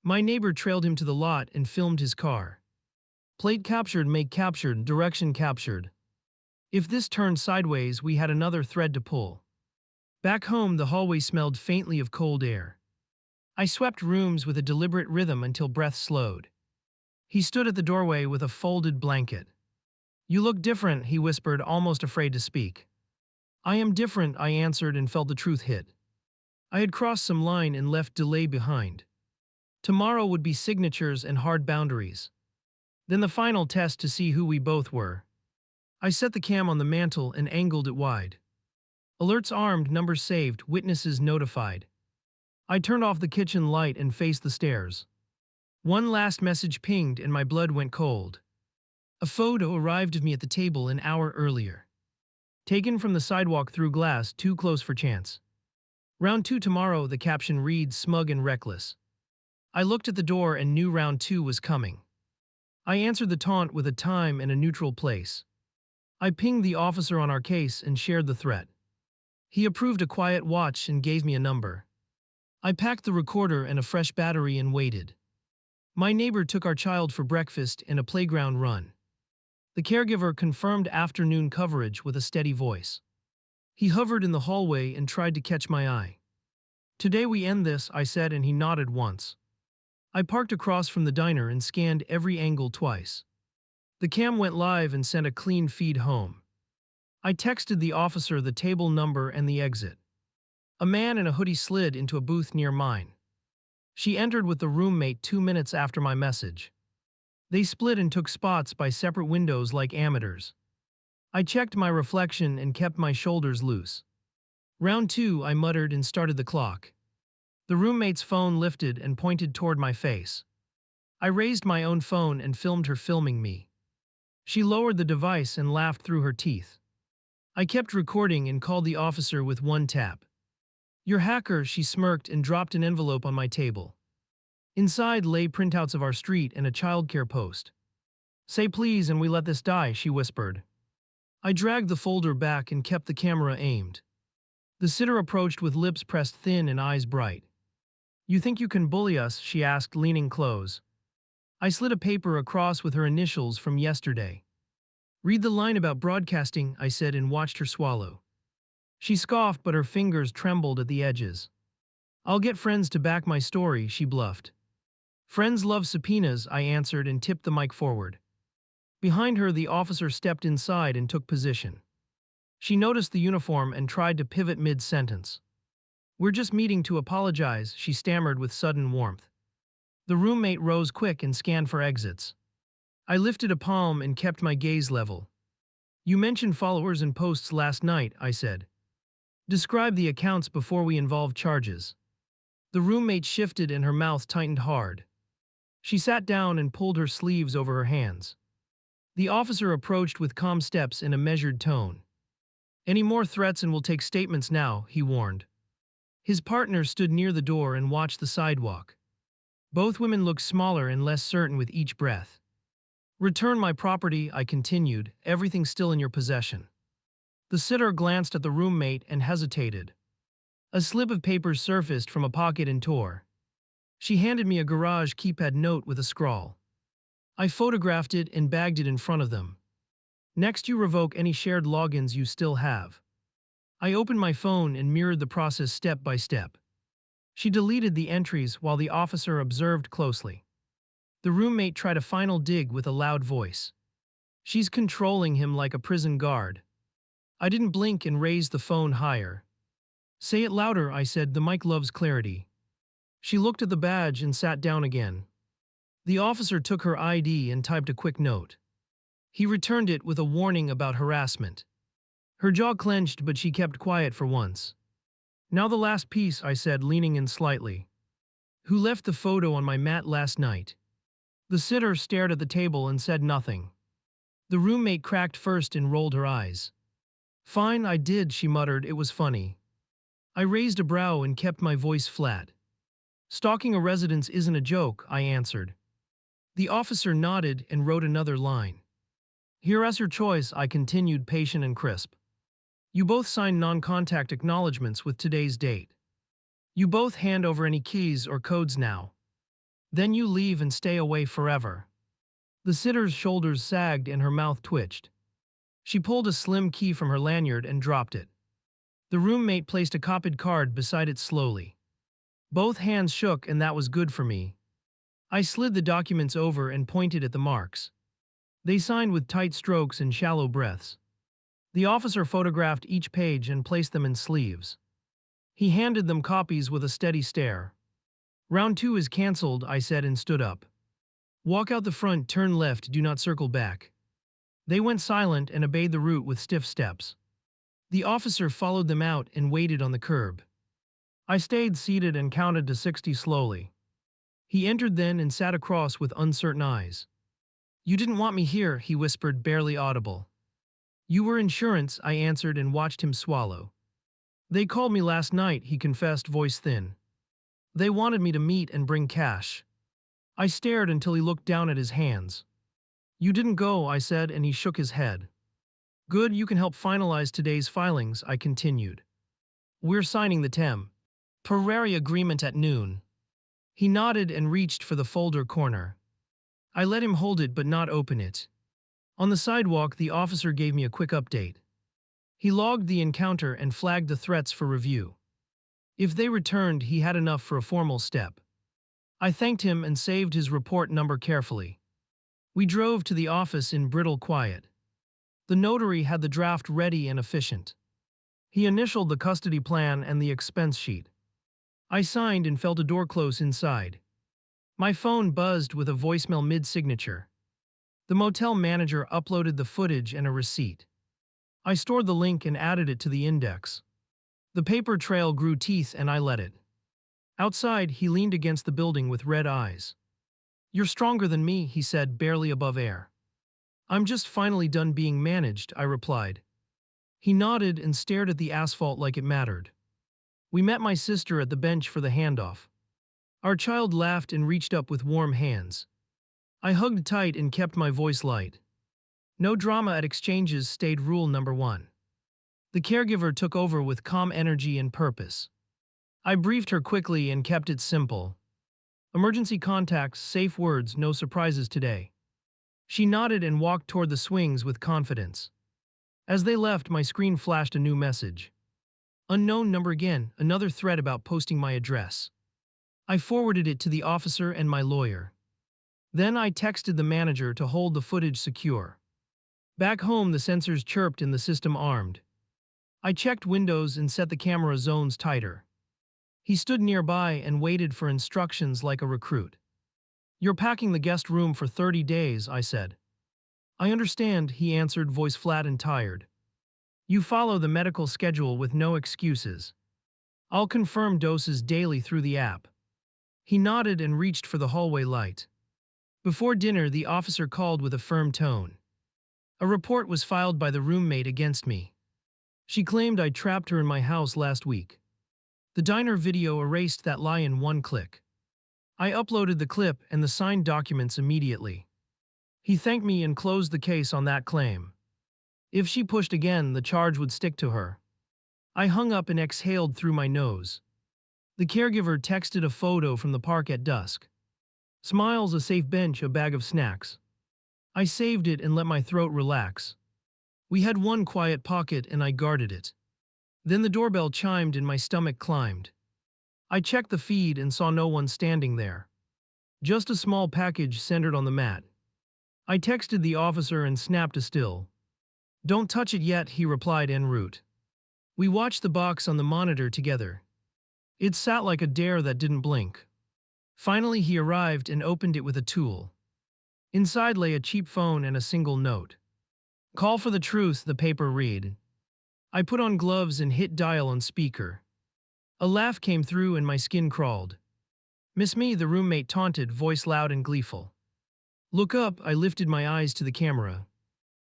My neighbor trailed him to the lot and filmed his car. Plate captured, make captured, direction captured. If this turned sideways, we had another thread to pull. Back home, the hallway smelled faintly of cold air. I swept rooms with a deliberate rhythm until breath slowed. He stood at the doorway with a folded blanket. You look different, he whispered, almost afraid to speak. I am different, I answered and felt the truth hit. I had crossed some line and left delay behind. Tomorrow would be signatures and hard boundaries. Then the final test to see who we both were. I set the cam on the mantle and angled it wide. Alerts armed, numbers saved, witnesses notified. I turned off the kitchen light and faced the stairs. One last message pinged and my blood went cold. A photo arrived of me at the table an hour earlier. Taken from the sidewalk through glass, too close for chance. Round 2 tomorrow, the caption reads, smug and reckless. I looked at the door and knew round 2 was coming. I answered the taunt with a time and a neutral place. I pinged the officer on our case and shared the threat. He approved a quiet watch and gave me a number. I packed the recorder and a fresh battery and waited. My neighbor took our child for breakfast and a playground run. The caregiver confirmed afternoon coverage with a steady voice. He hovered in the hallway and tried to catch my eye. Today we end this, I said, and he nodded once. I parked across from the diner and scanned every angle twice. The cam went live and sent a clean feed home. I texted the officer the table number and the exit. A man in a hoodie slid into a booth near mine. She entered with the roommate 2 minutes after my message. They split and took spots by separate windows like amateurs. I checked my reflection and kept my shoulders loose. Round 2, I muttered and started the clock. The roommate's phone lifted and pointed toward my face. I raised my own phone and filmed her filming me. She lowered the device and laughed through her teeth. I kept recording and called the officer with one tap. Your hacker, she smirked and dropped an envelope on my table. Inside lay printouts of our street and a childcare post. Say please and we let this die, she whispered. I dragged the folder back and kept the camera aimed. The sitter approached with lips pressed thin and eyes bright. You think you can bully us? She asked, leaning close. I slid a paper across with her initials from yesterday. Read the line about broadcasting, I said and watched her swallow. She scoffed, but her fingers trembled at the edges. I'll get friends to back my story, she bluffed. Friends love subpoenas, I answered and tipped the mic forward. Behind her, the officer stepped inside and took position. She noticed the uniform and tried to pivot mid-sentence. We're just meeting to apologize, she stammered with sudden warmth. The roommate rose quick and scanned for exits. I lifted a palm and kept my gaze level. You mentioned followers and posts last night, I said. Describe the accounts before we involve charges. The roommate shifted and her mouth tightened hard. She sat down and pulled her sleeves over her hands. The officer approached with calm steps and a measured tone. Any more threats and we'll take statements now, he warned. His partner stood near the door and watched the sidewalk. Both women looked smaller and less certain with each breath. Return my property, I continued, everything still in your possession. The sitter glanced at the roommate and hesitated. A slip of paper surfaced from a pocket and tore. She handed me a garage keypad note with a scrawl. I photographed it and bagged it in front of them. Next, you revoke any shared logins you still have. I opened my phone and mirrored the process step by step. She deleted the entries while the officer observed closely. The roommate tried a final dig with a loud voice. She's controlling him like a prison guard. I didn't blink and raised the phone higher. Say it louder, I said, the mic loves clarity. She looked at the badge and sat down again. The officer took her ID and typed a quick note. He returned it with a warning about harassment. Her jaw clenched, but she kept quiet for once. Now the last piece, I said, leaning in slightly. Who left the photo on my mat last night? The sitter stared at the table and said nothing. The roommate cracked first and rolled her eyes. Fine, I did, she muttered, it was funny. I raised a brow and kept my voice flat. Stalking a residence isn't a joke, I answered. The officer nodded and wrote another line. Here's your choice, I continued, patient and crisp. You both sign non-contact acknowledgments with today's date. You both hand over any keys or codes now. Then you leave and stay away forever. The sitter's shoulders sagged and her mouth twitched. She pulled a slim key from her lanyard and dropped it. The roommate placed a copied card beside it slowly. Both hands shook and that was good for me. I slid the documents over and pointed at the marks. They signed with tight strokes and shallow breaths. The officer photographed each page and placed them in sleeves. He handed them copies with a steady stare. Round 2 is cancelled, I said and stood up. Walk out the front, turn left, do not circle back. They went silent and obeyed the route with stiff steps. The officer followed them out and waited on the curb. I stayed seated and counted to 60 slowly. He entered then and sat across with uncertain eyes. You didn't want me here, he whispered, barely audible. You were insurance, I answered and watched him swallow. They called me last night, he confessed, voice thin. They wanted me to meet and bring cash. I stared until he looked down at his hands. You didn't go, I said, and he shook his head. Good, you can help finalize today's filings, I continued. We're signing the temporary agreement at noon. He nodded and reached for the folder corner. I let him hold it but not open it. On the sidewalk, the officer gave me a quick update. He logged the encounter and flagged the threats for review. If they returned, he had enough for a formal step. I thanked him and saved his report number carefully. We drove to the office in brittle quiet. The notary had the draft ready and efficient. He initialed the custody plan and the expense sheet. I signed and felt a door close inside. My phone buzzed with a voicemail mid-signature. The motel manager uploaded the footage and a receipt. I stored the link and added it to the index. The paper trail grew teeth and I let it. Outside, he leaned against the building with red eyes. You're stronger than me, he said, barely above air. I'm just finally done being managed, I replied. He nodded and stared at the asphalt like it mattered. We met my sister at the bench for the handoff. Our child laughed and reached up with warm hands. I hugged tight and kept my voice light. No drama at exchanges stayed rule number one. The caregiver took over with calm energy and purpose. I briefed her quickly and kept it simple. Emergency contacts, safe words, no surprises today. She nodded and walked toward the swings with confidence. As they left, my screen flashed a new message. Unknown number again, another threat about posting my address. I forwarded it to the officer and my lawyer. Then I texted the manager to hold the footage secure. Back home, the sensors chirped and the system armed. I checked windows and set the camera zones tighter. He stood nearby and waited for instructions like a recruit. You're packing the guest room for 30 days, I said. I understand, he answered, voice flat and tired. You follow the medical schedule with no excuses. I'll confirm doses daily through the app. He nodded and reached for the hallway light. Before dinner, the officer called with a firm tone. A report was filed by the roommate against me. She claimed I trapped her in my house last week. The diner video erased that lie in one click. I uploaded the clip and the signed documents immediately. He thanked me and closed the case on that claim. If she pushed again, the charge would stick to her. I hung up and exhaled through my nose. The caregiver texted a photo from the park at dusk. Smiles, a safe bench, a bag of snacks. I saved it and let my throat relax. We had one quiet pocket and I guarded it. Then the doorbell chimed and my stomach climbed. I checked the feed and saw no one standing there. Just a small package centered on the mat. I texted the officer and snapped a still. Don't touch it yet, he replied en route. We watched the box on the monitor together. It sat like a dare that didn't blink. Finally, he arrived and opened it with a tool. Inside lay a cheap phone and a single note. Call for the truth, the paper read. I put on gloves and hit dial on speaker. A laugh came through and my skin crawled. Miss me, the roommate taunted, voice loud and gleeful. Look up, I lifted my eyes to the camera.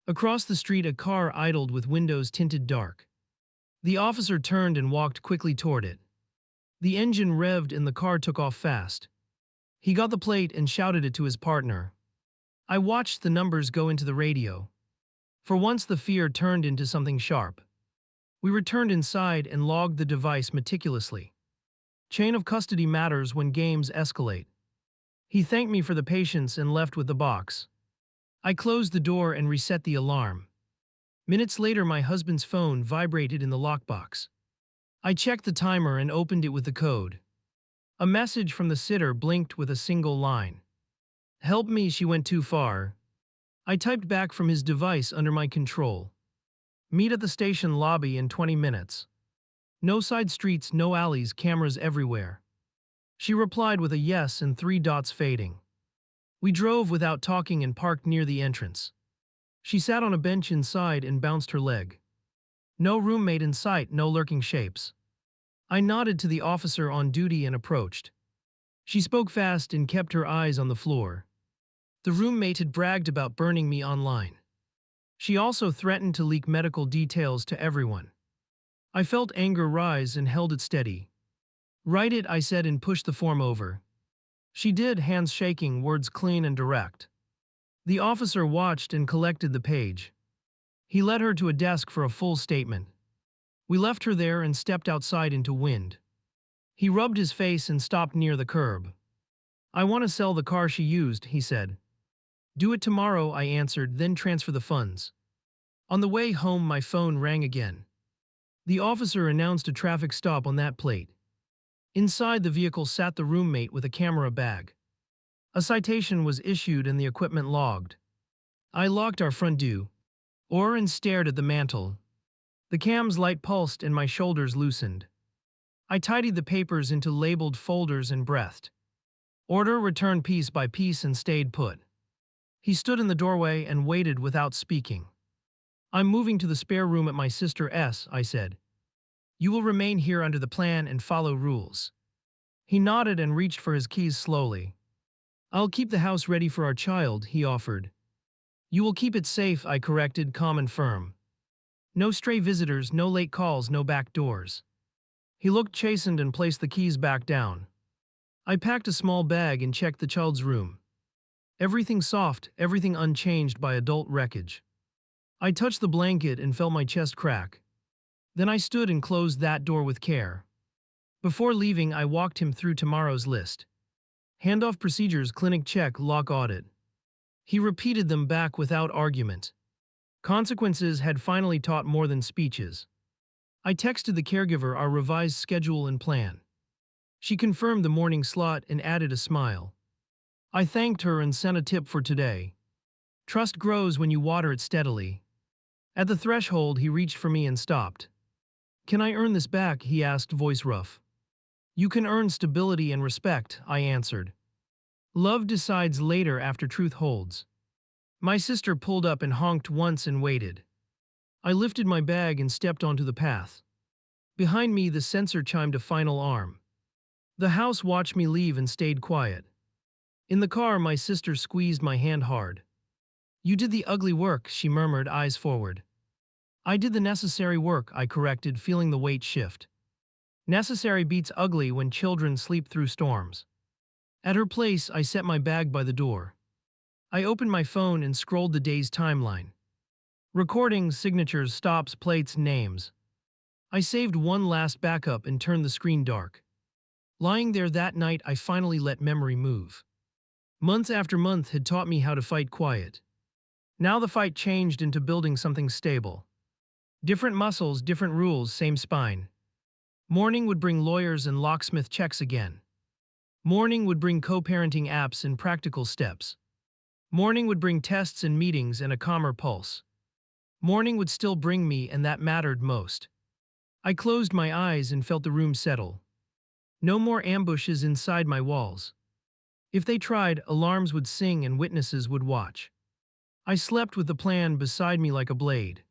Across the street, a car idled with windows tinted dark. The officer turned and walked quickly toward it. The engine revved and the car took off fast. He got the plate and shouted it to his partner. I watched the numbers go into the radio. For once, the fear turned into something sharp. We returned inside and logged the device meticulously. Chain of custody matters when games escalate. He thanked me for the patience and left with the box. I closed the door and reset the alarm. Minutes later, my husband's phone vibrated in the lockbox. I checked the timer and opened it with the code. A message from the sitter blinked with a single line. Help me, she went too far. I typed back from his device under my control. Meet at the station lobby in 20 minutes. No side streets, no alleys, cameras everywhere. She replied with a yes and 3 dots fading. We drove without talking and parked near the entrance. She sat on a bench inside and bounced her leg. No roommate in sight, no lurking shapes. I nodded to the officer on duty and approached. She spoke fast and kept her eyes on the floor. The roommate had bragged about burning me online. She also threatened to leak medical details to everyone. I felt anger rise and held it steady. Write it, I said, and pushed the form over. She did, hands shaking, words clean and direct. The officer watched and collected the page. He led her to a desk for a full statement. We left her there and stepped outside into wind. He rubbed his face and stopped near the curb. I want to sell the car she used, he said. Do it tomorrow, I answered, then transfer the funds. On the way home, my phone rang again. The officer announced a traffic stop on that plate. Inside the vehicle sat the roommate with a camera bag. A citation was issued and the equipment logged. I locked our front door and stared at the mantel. The cam's light pulsed and my shoulders loosened. I tidied the papers into labeled folders and breathed. Order returned piece by piece and stayed put. He stood in the doorway and waited without speaking. I'm moving to the spare room at my sister's, I said. You will remain here under the plan and follow rules. He nodded and reached for his keys slowly. I'll keep the house ready for our child, he offered. You will keep it safe, I corrected, calm and firm. No stray visitors, no late calls, no back doors. He looked chastened and placed the keys back down. I packed a small bag and checked the child's room. Everything soft, everything unchanged by adult wreckage. I touched the blanket and felt my chest crack. Then I stood and closed that door with care. Before leaving, I walked him through tomorrow's list. Handoff procedures, clinic check, lock audit. He repeated them back without argument. Consequences had finally taught more than speeches. I texted the caregiver our revised schedule and plan. She confirmed the morning slot and added a smile. I thanked her and sent a tip for today. Trust grows when you water it steadily. At the threshold, he reached for me and stopped. Can I earn this back? He asked, voice rough. You can earn stability and respect, I answered. Love decides later after truth holds. My sister pulled up and honked once and waited. I lifted my bag and stepped onto the path. Behind me, the sensor chimed a final arm. The house watched me leave and stayed quiet. In the car, my sister squeezed my hand hard. You did the ugly work, she murmured, eyes forward. I did the necessary work, I corrected, feeling the weight shift. Necessary beats ugly when children sleep through storms. At her place, I set my bag by the door. I opened my phone and scrolled the day's timeline. Recordings, signatures, stops, plates, names. I saved one last backup and turned the screen dark. Lying there that night, I finally let memory move. Months after month had taught me how to fight quiet. Now the fight changed into building something stable. Different muscles, different rules, same spine. Morning would bring lawyers and locksmith checks again. Morning would bring co-parenting apps and practical steps. Morning would bring tests and meetings and a calmer pulse. Morning would still bring me, and that mattered most. I closed my eyes and felt the room settle. No more ambushes inside my walls. If they tried, alarms would sing and witnesses would watch. I slept with the plan beside me like a blade.